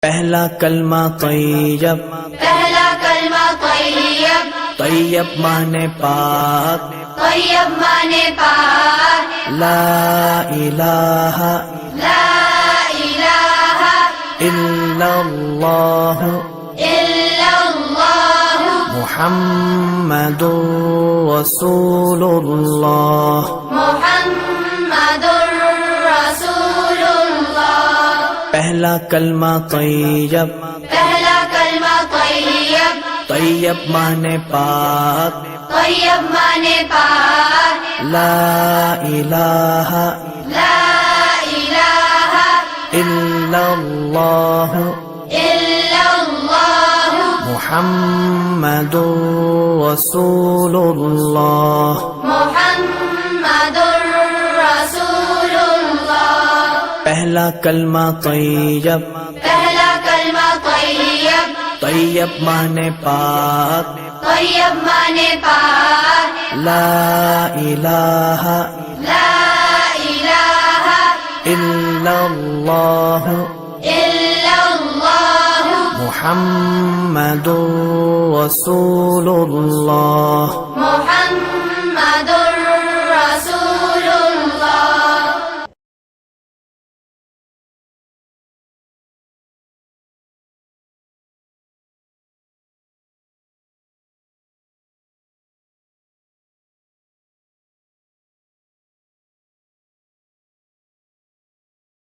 پہلا کلمہ طیب، پہلا کلمہ طیب، طیب مانے پاک، طیب مانے پاک، لا الہ لا الہ الا اللہ الا اللہ محمد رسول اللہ۔ محمد رسول اللہ۔ پہلا کلمہ طیب، پہلا کلمہ طیب، طیب مانے پاک، طیب مانے پاک، لا الہ لا الہ الا اللہ الا اللہ محمد رسول اللہ۔ محمد رسول اللہ۔ پہلا کلمہ طیب، پہلا کلمہ طیب، طیب مانے پاک، طیب مانے پاک، لا الہ لا الہ الا اللہ الا اللہ محمد رسول اللہ۔ محمد